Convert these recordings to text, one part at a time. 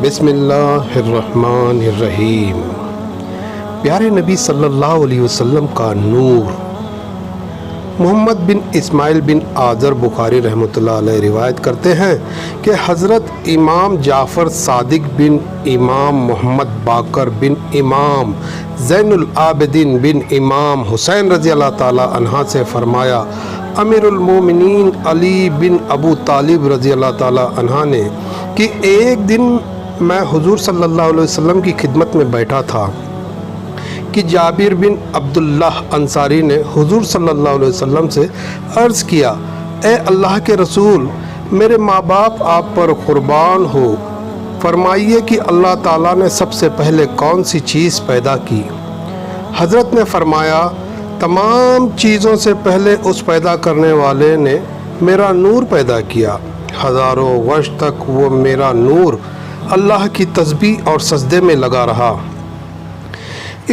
بسم اللہ الرحمن الرحیم۔ پیارے نبی صلی اللہ علیہ وسلم کا نور۔ محمد بن اسماعیل بن آذر بخاری رحمۃ اللہ علیہ روایت کرتے ہیں کہ حضرت امام جعفر صادق بن امام محمد باقر بن امام زین العابدین بن امام حسین رضی اللہ تعالی عنہ سے فرمایا، امیر المومنین علی بن ابو طالب رضی اللہ تعالی عنہ نے کہ ایک دن میں حضور صلی اللہ علیہ وسلم کی خدمت میں بیٹھا تھا کہ جابر بن عبداللہ انصاری نے حضور صلی اللہ علیہ وسلم سے عرض کیا، اے اللہ کے رسول، میرے ماں باپ آپ پر قربان ہو، فرمائیے کہ اللہ تعالیٰ نے سب سے پہلے کون سی چیز پیدا کی؟ حضرت نے فرمایا، تمام چیزوں سے پہلے اس پیدا کرنے والے نے میرا نور پیدا کیا، ہزاروں ورش تک وہ میرا نور اللہ کی تسبیح اور سجدے میں لگا رہا۔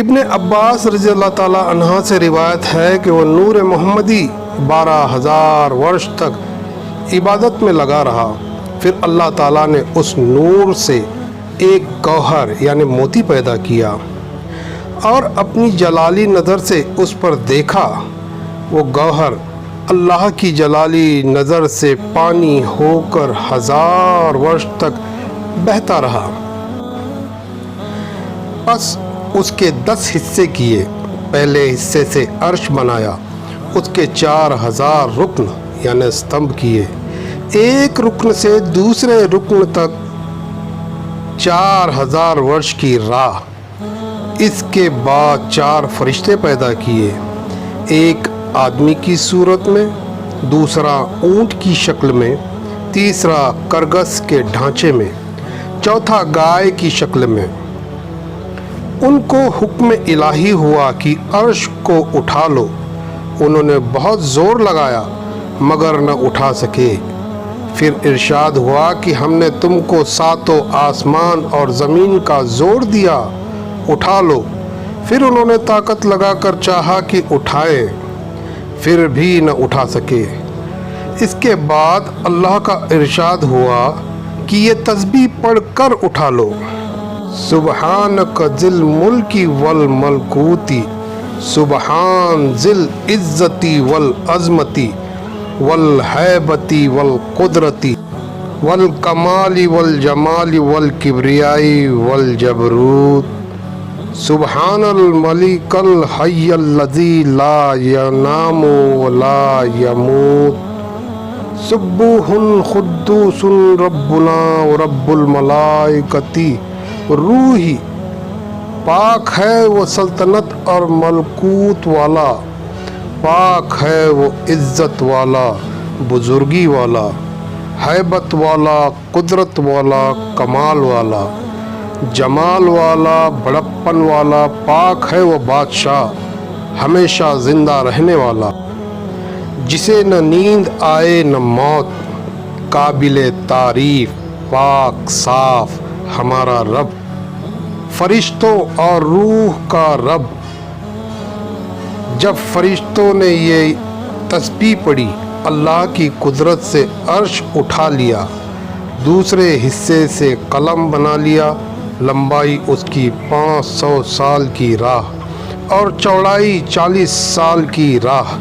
ابن عباس رضی اللہ تعالی عنہ سے روایت ہے کہ وہ نور محمدی 12,000 ورش تک عبادت میں لگا رہا، پھر اللہ تعالیٰ نے اس نور سے ایک گوہر یعنی موتی پیدا کیا اور اپنی جلالی نظر سے اس پر دیکھا، وہ گوہر اللہ کی جلالی نظر سے پانی ہو کر 1000 ورش تک بہتا رہا۔ پس اس کے 10 حصے کیے، پہلے حصے سے عرش بنایا، اس کے 4000 رکن یعنی استمبھ کیے، ایک رکن سے دوسرے رکن تک 4000 ورش کی راہ۔ اس کے بعد 4 فرشتے پیدا کیے، ایک آدمی کی صورت میں، دوسرا اونٹ کی شکل میں، تیسرا کرگس کے ڈھانچے میں، چوتھا گائے کی شکل میں۔ ان کو حکم الہی ہوا کہ عرش کو اٹھا لو، انہوں نے بہت زور لگایا مگر نہ اٹھا سکے۔ پھر ارشاد ہوا کہ ہم نے تم کو 7 آسمان اور زمین کا زور دیا، اٹھا لو۔ پھر انہوں نے طاقت لگا کر چاہا کہ اٹھائے، پھر بھی نہ اٹھا سکے۔ اس کے بعد اللہ کا ارشاد ہوا کہ یہ تسبیح پڑھ کر اٹھا لو، سبحانک ذی الملک والملکوت، سبحان ذی العزت والعظمت والہیبت والقدرت والکمال والجمال والکبریاء والجبروت، سبحان الملک الحی الذی لا ینام ولا یموت، سبوح قدوس ربنا ورب الملائکۃ، روحی پاک ہے وہ سلطنت اور ملکوت والا، پاک ہے وہ عزت والا، بزرگی والا، ہیبت والا، قدرت والا، کمال والا، جمال والا، بڑپن والا، پاک ہے وہ بادشاہ ہمیشہ زندہ رہنے والا، جسے نہ نیند آئے نہ موت، قابل تعریف، پاک صاف ہمارا رب، فرشتوں اور روح کا رب۔ جب فرشتوں نے یہ تسبیح پڑھی، اللہ کی قدرت سے عرش اٹھا لیا، دوسرے حصے سے قلم بنا لیا، لمبائی اس کی 500 سال کی راہ اور چوڑائی 40 سال کی راہ،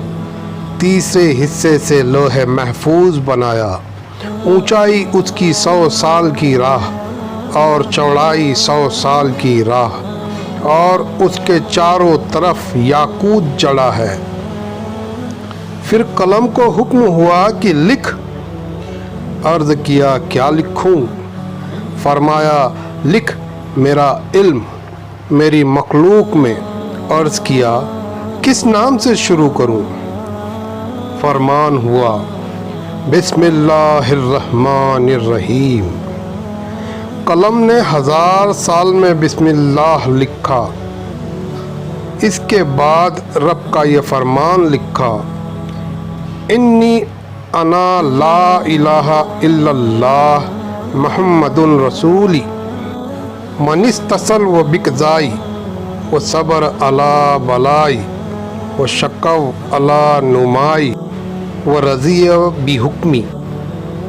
تیسرے حصے سے لوح محفوظ بنایا، اونچائی اس کی 100 سال کی راہ اور چوڑائی 100 سال کی راہ، اور اس کے چاروں طرف یاقوت جڑا ہے۔ پھر قلم کو حکم ہوا کہ لکھ۔ عرض کیا، کیا لکھوں؟ فرمایا، لکھ میرا علم میری مخلوق میں۔ عرض کیا، کس نام سے شروع کروں؟ فرمان ہوا، بسم اللہ الرحمن الرحیم۔ قلم نے 1000 سال میں بسم اللہ لکھا۔ اس کے بعد رب کا یہ فرمان لکھا، انی انا لا الہ الا اللہ محمد رسولی، من استصل و بکزائی و صبر علی بلائی و شکو علی نمائی و رضی بحکمی،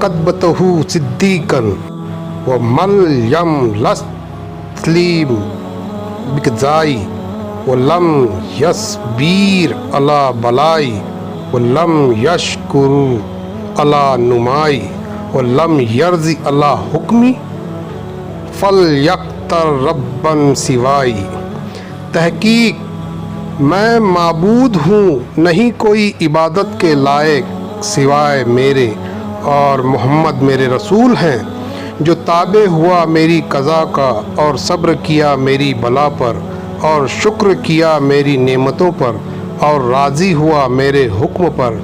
قدبتہ صدیقاً ومل یم لسلیم بکزائی ولم یصبیر علی بلائی ولم یشکر علی نمائی ولم یرضی علی حکمی فلیقتر ربًا سوائی۔ تحقیق میں معبود ہوں، نہیں کوئی عبادت کے لائق سوائے میرے، اور محمد میرے رسول ہیں۔ جو تابع ہوا میری قضا کا اور صبر کیا میری بلا پر اور شکر کیا میری نعمتوں پر اور راضی ہوا میرے حکم پر،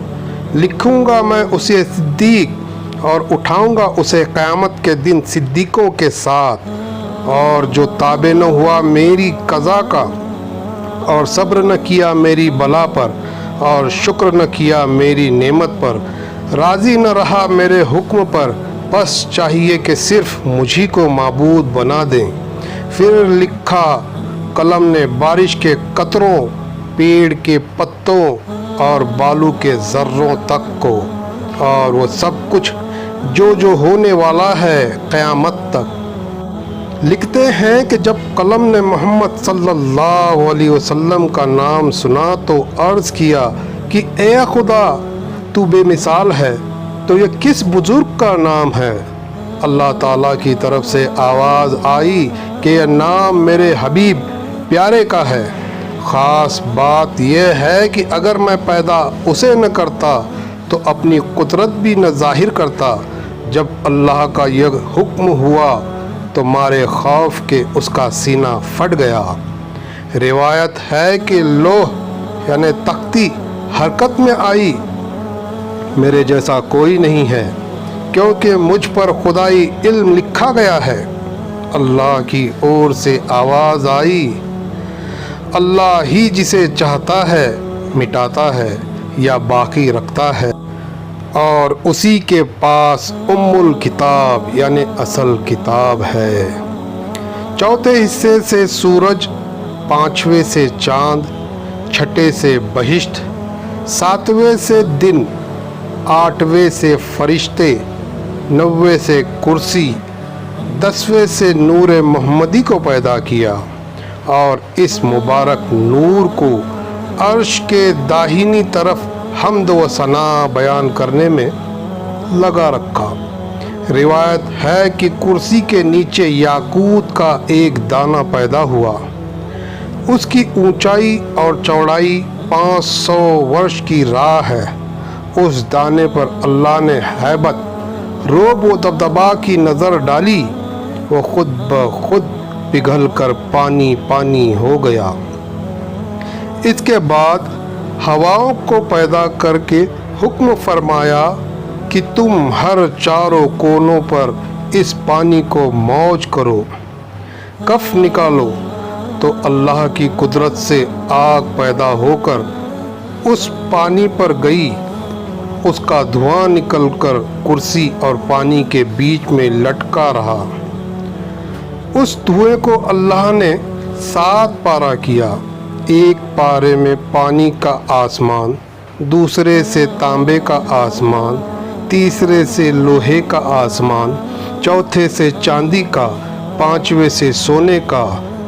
لکھوں گا میں اسے صدیق اور اٹھاؤں گا اسے قیامت کے دن صدیقوں کے ساتھ۔ اور جو تابع نہ ہوا میری قضا کا اور صبر نہ کیا میری بلا پر اور شکر نہ کیا میری نعمت پر، راضی نہ رہا میرے حکم پر، بس چاہیے کہ صرف مجھی کو معبود بنا دیں۔ پھر لکھا قلم نے بارش کے قطروں، پیڑ کے پتوں اور بالو کے ذروں تک کو، اور وہ سب کچھ جو ہونے والا ہے قیامت تک۔ لکھتے ہیں کہ جب قلم نے محمد صلی اللہ علیہ وسلم کا نام سنا تو عرض کیا کہ اے خدا، تو بے مثال ہے، تو یہ کس بزرگ کا نام ہے؟ اللہ تعالیٰ کی طرف سے آواز آئی کہ یہ نام میرے حبیب پیارے کا ہے۔ خاص بات یہ ہے کہ اگر میں پیدا اسے نہ کرتا تو اپنی قدرت بھی نہ ظاہر کرتا۔ جب اللہ کا یہ حکم ہوا تو مارے خوف کے اس کا سینہ پھٹ گیا۔ روایت ہے کہ لوح یعنی تختی حرکت میں آئی۔ میرے جیسا کوئی نہیں ہے، کیونکہ مجھ پر خدائی علم لکھا گیا ہے۔ اللہ کی اور سے آواز آئی، اللہ ہی جسے چاہتا ہے مٹاتا ہے یا باقی رکھتا ہے، اور اسی کے پاس الکتاب یعنی اصل کتاب ہے۔ چوتھے حصے سے سورج، پانچویں سے چاند، چھٹے سے بہشت، ساتویں سے دن، آٹھویں سے فرشتے، نویں سے کرسی، دسویں سے نور محمدی کو پیدا کیا، اور اس مبارک نور کو عرش کے داہنی طرف حمد و ثنا بیان کرنے میں لگا رکھا۔ روایت ہے کہ کرسی کے نیچے یاقوت کا ایک دانہ پیدا ہوا۔ اس کی اونچائی اور چوڑائی 500 ورش کی راہ ہے۔ اس دانے پر اللہ نے ہیبت، رعب و دبدبا کی نظر ڈالی، وہ خود بخود پگھل کر پانی پانی ہو گیا۔ اس کے بعد ہواؤں کو پیدا کر کے حکم فرمایا کہ تم ہر چاروں کونوں پر اس پانی کو موج کرو، کف نکالو، تو اللہ کی قدرت سے آگ پیدا ہو کر اس پانی پر گئی۔ اس کا دھواں نکل کر کرسی اور پانی کے بیچ میں لٹکا رہا۔ اس دھوئیں کو اللہ نے 7 پارہ کیا۔ ایک پارے میں پانی کا آسمان، دوسرے سے تانبے کا آسمان، تیسرے سے لوہے کا آسمان، چوتھے سے چاندی کا، پانچویں سے سونے کا،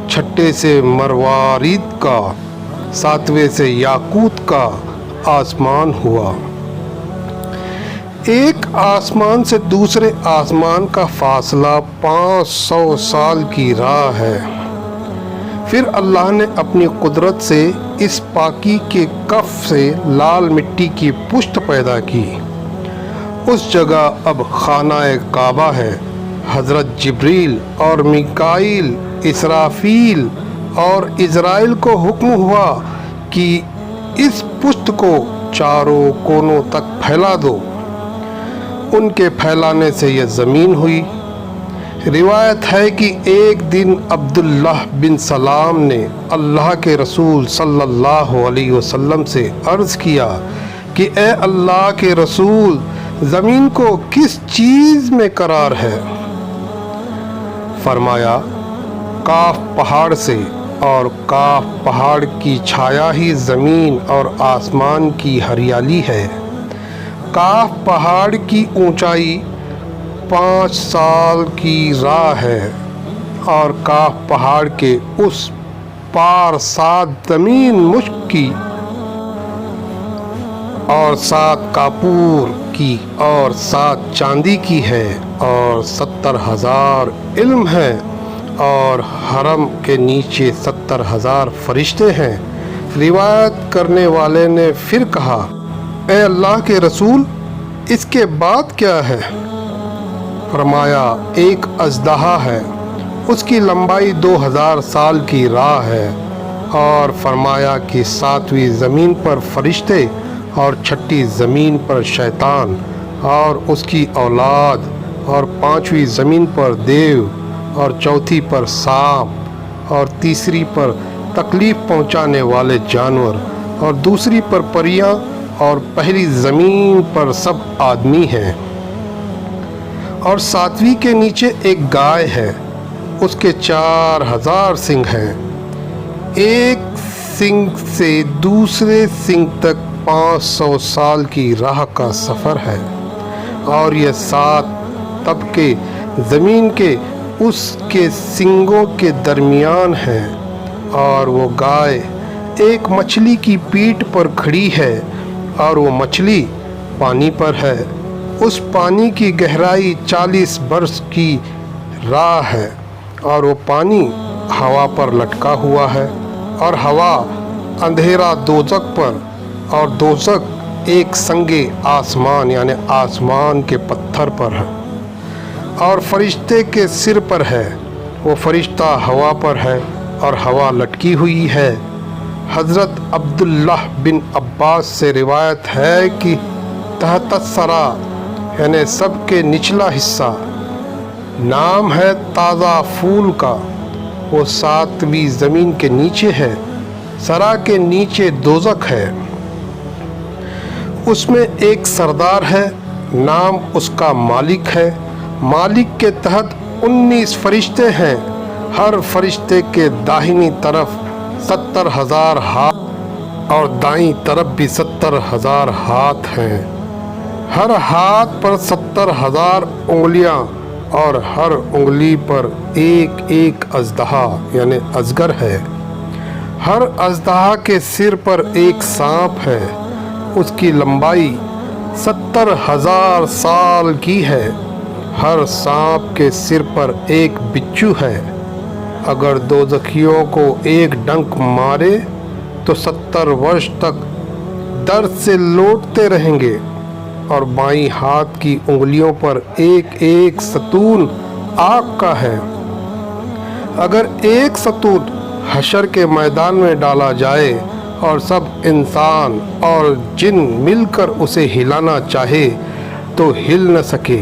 چھٹے سے مروارید کا، ساتویں سے یاقوت کا آسمان ہوا۔ ایک آسمان سے دوسرے آسمان کا فاصلہ 500 سال کی راہ ہے۔ پھر اللہ نے اپنی قدرت سے اس پاکی کے کف سے لال مٹی کی پشت پیدا کی۔ اس جگہ اب خانہ کعبہ ہے۔ حضرت جبریل اور میکائیل، اسرافیل اور عزرائیل کو حکم ہوا کہ اس پشت کو چاروں کونوں تک پھیلا دو۔ ان کے پھیلانے سے یہ زمین ہوئی۔ روایت ہے کہ ایک دن عبداللہ بن سلام نے اللہ کے رسول صلی اللہ علیہ وسلم سے عرض کیا کہ اے اللہ کے رسول، زمین کو کس چیز میں قرار ہے؟ فرمایا کاف پہاڑ سے، اور کاف پہاڑ کی چھایا ہی زمین اور آسمان کی ہریالی ہے۔ کاف پہاڑ کی اونچائی 5 سال کی راہ ہے، اور کاف پہاڑ کے اس پار 7 زمین مشک کی اور 7 کاپور کی اور 7 چاندی کی ہے، اور 70,000 علم ہے، اور حرم کے نیچے 70,000 فرشتے ہیں۔ روایت کرنے والے نے پھر کہا، اے اللہ کے رسول، اس کے بعد کیا ہے؟ فرمایا، ایک اژدہا ہے، اس کی لمبائی 2000 سال کی راہ ہے، اور فرمایا کہ 7ویں زمین پر فرشتے اور 6ٹھی زمین پر شیطان اور اس کی اولاد، اور 5ویں زمین پر دیو، اور 4تھی پر سانپ، اور تیسری پر تکلیف پہنچانے والے جانور، اور دوسری پر پریاں، اور پہلی زمین پر سب آدمی ہیں، اور 7ویں کے نیچے ایک گائے ہے، اس کے 4000 سنگ ہیں، ایک سنگ سے دوسرے سنگ تک 500 سال کی راہ کا سفر ہے، اور یہ 7 طبقے زمین کے اس کے سنگوں کے درمیان ہیں، اور وہ گائے ایک مچھلی کی پیٹھ پر کھڑی ہے، اور وہ مچھلی پانی پر ہے، اس پانی کی گہرائی 40 برس کی راہ ہے، اور وہ پانی ہوا پر لٹکا ہوا ہے، اور ہوا اندھیرا دوزخ پر، اور دوزخ ایک سنگے آسمان یعنی آسمان کے پتھر پر ہے، اور فرشتے کے سر پر ہے، وہ فرشتہ ہوا پر ہے، اور ہوا لٹکی ہوئی ہے۔ حضرت عبداللہ بن عباس سے روایت ہے کہ تحت الثری یعنی سب کے نچلا حصہ نام ہے تازہ پھول کا، وہ 7ویں زمین کے نیچے ہے، ثری کے نیچے دوزخ ہے، اس میں ایک سردار ہے، نام اس کا مالک ہے، مالک کے تحت 19 فرشتے ہیں، ہر فرشتے کے داہنی طرف 70,000 ہاتھ اور دائیں طرف بھی 70,000 ہاتھ ہیں، ہر ہاتھ پر 70,000 انگلیاں، اور ہر انگلی پر ایک ایک اژدہا یعنی اژگر ہے، ہر اژدہا کے سر پر ایک سانپ ہے، اس کی لمبائی 70,000 سال کی ہے، ہر سانپ کے سر پر ایک بچھو ہے، اگر دوزخیوں کو ایک ڈنک مارے تو 70 ورش تک درد سے لوٹتے رہیں گے، اور بائیں ہاتھ کی انگلیوں پر ایک ایک ستون آگ کا ہے، اگر ایک ستون حشر کے میدان میں ڈالا جائے اور سب انسان اور جن مل کر اسے ہلانا چاہے تو ہل نہ سکے۔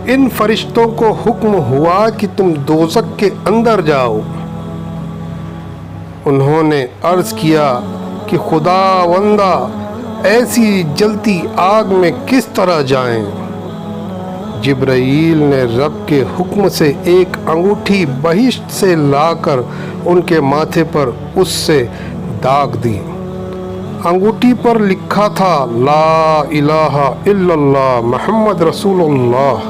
ان فرشتوں کو حکم ہوا کہ تم دوزخ کے اندر جاؤ۔ انہوں نے عرض کیا کہ خداوندہ، ایسی جلتی آگ میں کس طرح جائیں؟ جبرائیل نے رب کے حکم سے ایک انگوٹھی بہشت سے لا کر ان کے ماتھے پر اس سے داغ دی، انگوٹھی پر لکھا تھا لا الہ الا اللہ محمد رسول اللہ،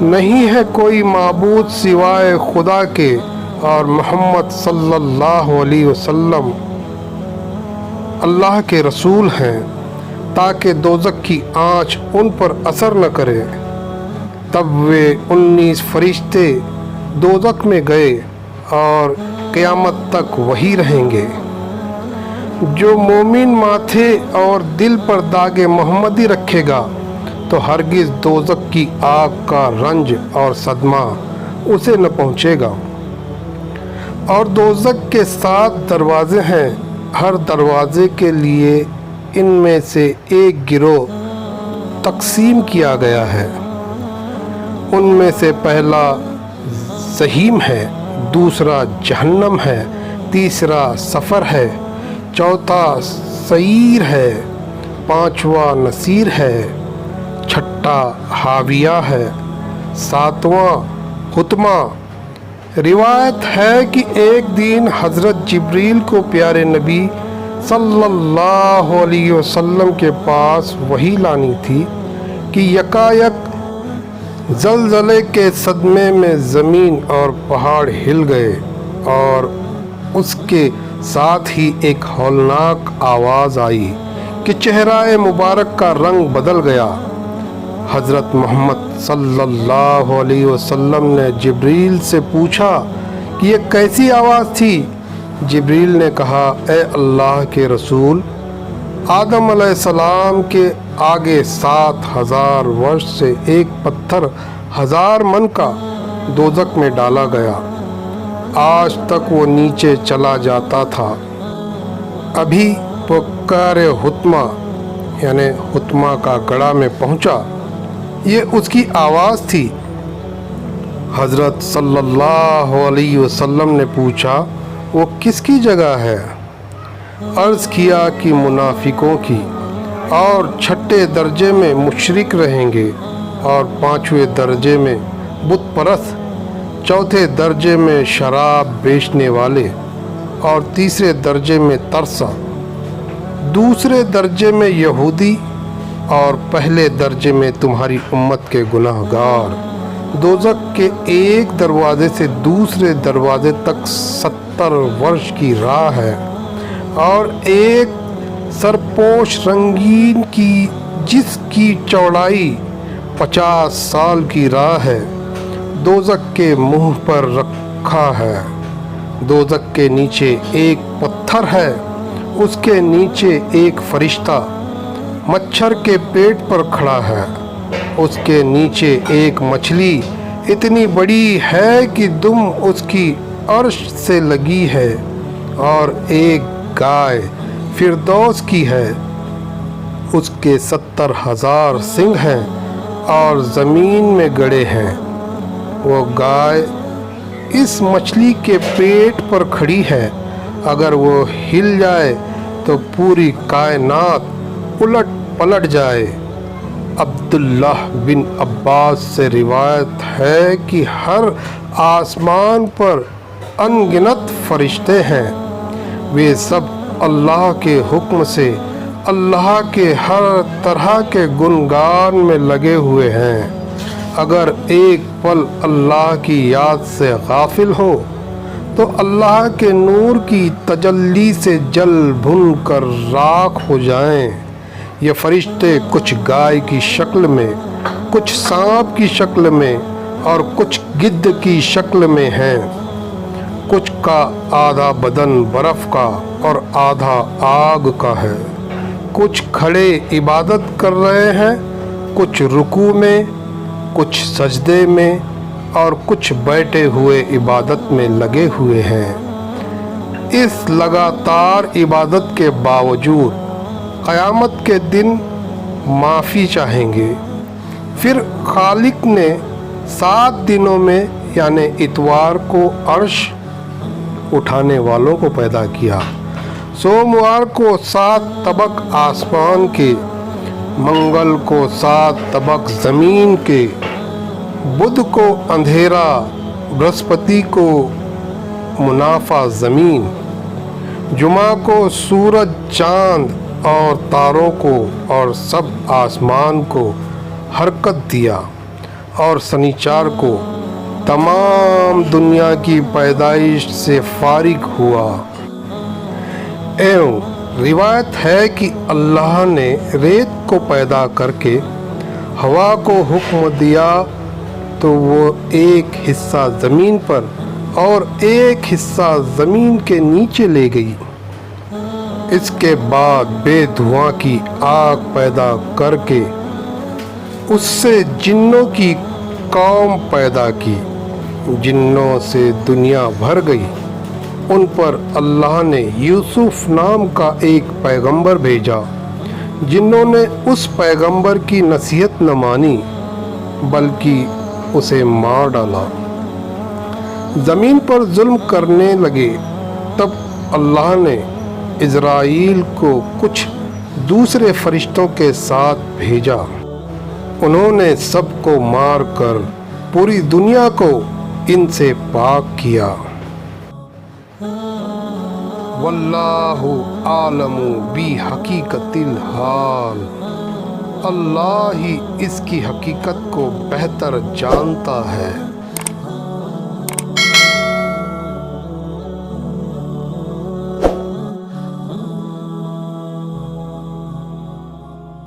نہیں ہے کوئی معبود سوائے خدا کے، اور محمد صلی اللہ علیہ وسلم اللہ کے رسول ہیں، تاکہ دوزخ کی آنچ ان پر اثر نہ کرے۔ تب وہ 19 فرشتے دوزخ میں گئے اور قیامت تک وہی رہیں گے۔ جو مومن ماتھے اور دل پر داغ محمدی رکھے گا تو ہرگز دوزخ کی آگ کا رنج اور صدمہ اسے نہ پہنچے گا۔ اور دوزخ کے 7 دروازے ہیں، ہر دروازے کے لیے ان میں سے ایک گروہ تقسیم کیا گیا ہے، ان میں سے پہلا جحیم ہے، دوسرا جہنم ہے، تیسرا سفر ہے، چوتھا سعیر ہے، پانچواں نصیر ہے، چھٹا حاویہ ہے، ساتواں حطمہ۔ روایت ہے کہ ایک دن حضرت جبریل کو پیارے نبی صلی اللہ علیہ وسلم کے پاس وحی لانی تھی کہ یکایک زلزلے کے صدمے میں زمین اور پہاڑ ہل گئے اور اس کے ساتھ ہی ایک ہولناک آواز آئی کہ چہرہ مبارک کا رنگ بدل گیا۔ حضرت محمد صلی اللہ علیہ وسلم نے جبریل سے پوچھا کہ یہ کیسی آواز تھی؟ جبریل نے کہا، اے اللہ کے رسول، آدم علیہ السلام کے آگے 7,000 ورش سے ایک پتھر 1000 من کا دوزخ میں ڈالا گیا، آج تک وہ نیچے چلا جاتا تھا۔ ابھی پکار حطمہ یعنی حطمہ کا گڑھا میں پہنچا، یہ اس کی آواز تھی۔ حضرت صلی اللہ علیہ وسلم نے پوچھا، وہ کس کی جگہ ہے؟ عرض کیا کہ منافقوں کی، اور 6 درجے میں مشرک رہیں گے، اور 5ویں درجے میں بت پرست، 4تھے درجے میں شراب بیچنے والے، اور 3 درجے میں ترسا، 2 درجے میں یہودی، اور 1 درجے میں تمہاری امت کے گناہ گار۔ دوزخ کے ایک دروازے سے دوسرے دروازے تک 70 ورش کی راہ ہے، اور ایک سرپوش رنگین کی جس کی چوڑائی 50 سال کی راہ ہے، دوزخ کے منہ پر رکھا ہے۔ دوزخ کے نیچے ایک پتھر ہے، اس کے نیچے ایک فرشتہ مچھر کے پیٹ پر کھڑا ہے، اس کے نیچے ایک مچھلی اتنی بڑی ہے کہ دم اس کی عرش سے لگی ہے، اور ایک گائے فردوس کی ہے، اس کے 70,000 سنگ ہیں اور زمین میں گڑے ہیں۔ وہ گائے اس مچھلی کے پیٹ پر کھڑی ہے، اگر وہ ہل جائے تو پوری کائنات الٹ پلٹ جائے۔ عبداللہ بن عباس سے روایت ہے کہ ہر آسمان پر ان گنت فرشتے ہیں، وہ سب اللہ کے حکم سے اللہ کے ہر طرح کے گنگان میں لگے ہوئے ہیں۔ اگر ایک پل اللہ کی یاد سے غافل ہو تو اللہ کے نور کی تجلی سے جل بھن کر راکھ ہو جائیں۔ یہ فرشتے کچھ گائے کی شکل میں، کچھ سانپ کی شکل میں، اور کچھ گدھ کی شکل میں ہیں۔ کچھ کا آدھا بدن برف کا اور آدھا آگ کا ہے۔ کچھ کھڑے عبادت کر رہے ہیں، کچھ رکوع میں، کچھ سجدے میں، اور کچھ بیٹھے ہوئے عبادت میں لگے ہوئے ہیں۔ اس لگاتار عبادت کے باوجود قیامت کے دن معافی چاہیں گے۔ پھر خالق نے 7 دنوں میں یعنی اتوار کو عرش اٹھانے والوں کو پیدا کیا، سوموار کو 7 طبق آسمان کے، منگل کو 7 طبق زمین کے، بدھ کو اندھیرا، برہسپتی کو منافع زمین، جمعہ کو سورج، چاند اور تاروں کو اور سب آسمان کو حرکت دیا، اور سنیچر کو تمام دنیا کی پیدائش سے فارغ ہوا۔ روایت ہے کہ اللہ نے ریت کو پیدا کر کے ہوا کو حکم دیا تو وہ ایک حصہ زمین پر اور ایک حصہ زمین کے نیچے لے گئی۔ اس کے بعد بے دھواں کی آگ پیدا کر کے اس سے جنوں کی قوم پیدا کی، جنوں سے دنیا بھر گئی۔ ان پر اللہ نے یوسف نام کا ایک پیغمبر بھیجا، جنوں نے اس پیغمبر کی نصیحت نہ مانی بلکہ اسے مار ڈالا۔ زمین پر ظلم کرنے لگے، تب اللہ نے اسرائیل کو کچھ دوسرے فرشتوں کے ساتھ بھیجا، انہوں نے سب کو مار کر پوری دنیا کو ان سے پاک کیا۔ واللہ عالم بحقیقت الحال۔ اللہ ہی اس کی حقیقت کو بہتر جانتا ہے۔